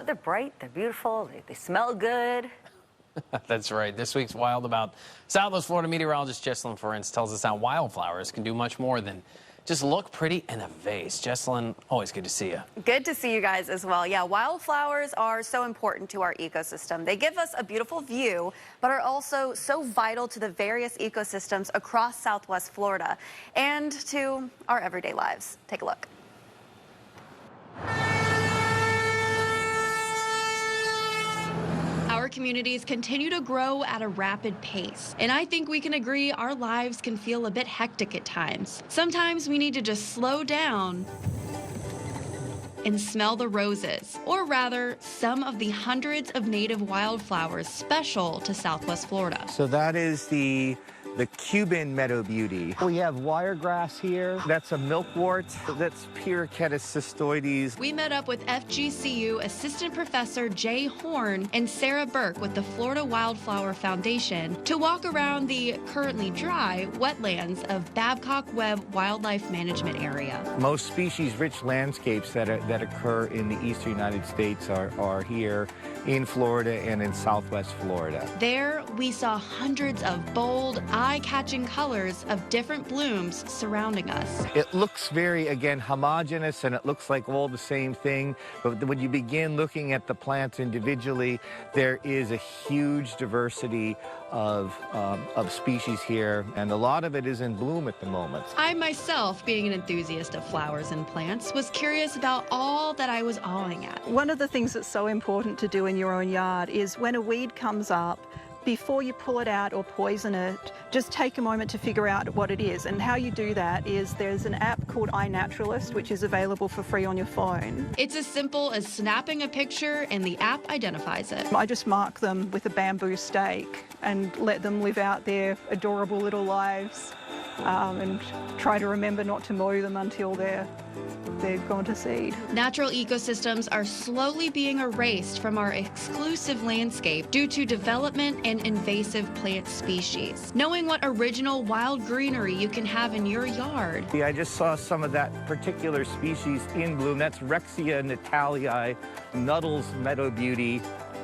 They're bright, they're beautiful, they smell good. That's right. This week's Wild About Southwest Florida meteorologist Jesselyn Forens tells us how wildflowers can do much more than just look pretty in a vase. Jesselyn, always good to see you. Good to see you guys as well. Yeah, wildflowers are so important to our ecosystem. They give us a beautiful view, but are also so vital to the various ecosystems across Southwest Florida and to our everyday lives. Take a look. Our communities continue to grow at a rapid pace, and I think we can agree our lives can feel a bit hectic at times. Sometimes we need to just slow down and smell the roses, or rather, some of the hundreds of native wildflowers special to Southwest Florida. So that is the Cuban meadow beauty. We have wiregrass here. That's a milkwort. That's Pyrochetus cystoides. We met up with FGCU Assistant Professor Jay Horn and Sarah Burke with the Florida Wildflower Foundation to walk around the currently dry wetlands of Babcock-Webb Wildlife Management Area. Most species-rich landscapes that occur in the eastern United States are here in Florida and in Southwest Florida. There, we saw hundreds of bold, eye-catching colors of different blooms surrounding us. It looks very, again, homogeneous, and it looks like all the same thing. But when you begin looking at the plants individually, there is a huge diversity of species here, and a lot of it is in bloom at the moment. I myself, being an enthusiast of flowers and plants, was curious about all that I was awing at. One of the things that's so important to do in your own yard is when a weed comes up, before you pull it out or poison it, just take a moment to figure out what it is. And how you do that is there's an app called iNaturalist, which is available for free on your phone. It's as simple as snapping a picture and the app identifies it. I just mark them with a bamboo stake and let them live out their adorable little lives, and try to remember not to mow them until they're gone to seed. Natural ecosystems are slowly being erased from our exclusive landscape due to development and invasive plant species. Knowing what original wild greenery you can have in your yard. Yeah, I just saw some of that particular species in bloom. That's Rexia natalii, Nuttall's meadow beauty.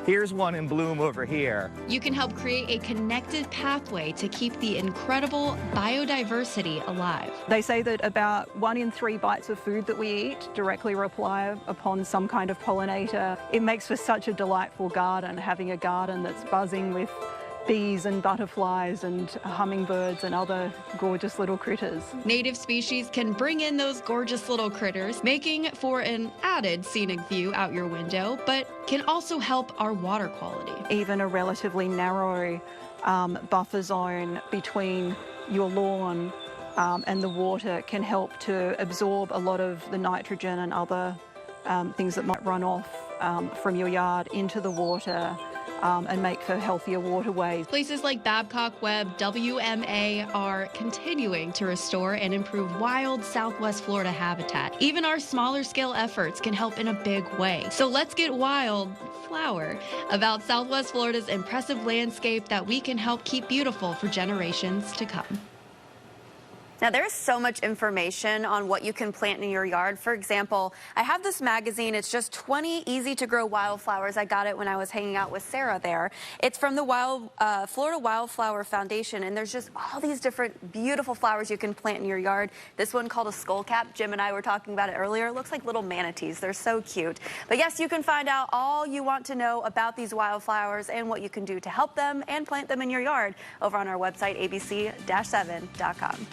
Here's one in bloom over here. You can help create a connected pathway to keep the incredible biodiversity alive. They say that about 1 in 3 bites of food that we eat directly rely upon some kind of pollinator. It makes for such a delightful garden, having a garden that's buzzing with bees and butterflies and hummingbirds and other gorgeous little critters. Native species can bring in those gorgeous little critters, making for an added scenic view out your window, but can also help our water quality. Even a relatively narrow buffer zone between your lawn and the water can help to absorb a lot of the nitrogen and other things that might run off from your yard into the water. And make for healthier waterways. Places like Babcock-Webb WMA are continuing to restore and improve wild Southwest Florida habitat. Even our smaller scale efforts can help in a big way. So let's get wildflower about Southwest Florida's impressive landscape that we can help keep beautiful for generations to come. Now, there's so much information on what you can plant in your yard. For example, I have this magazine. It's just 20 easy-to-grow wildflowers. I got it when I was hanging out with Sarah there. It's from the Florida Wildflower Foundation, and there's just all these different beautiful flowers you can plant in your yard. This one called a skullcap. Jim and I were talking about it earlier. It looks like little manatees. They're so cute. But yes, you can find out all you want to know about these wildflowers and what you can do to help them and plant them in your yard over on our website, abc-7.com.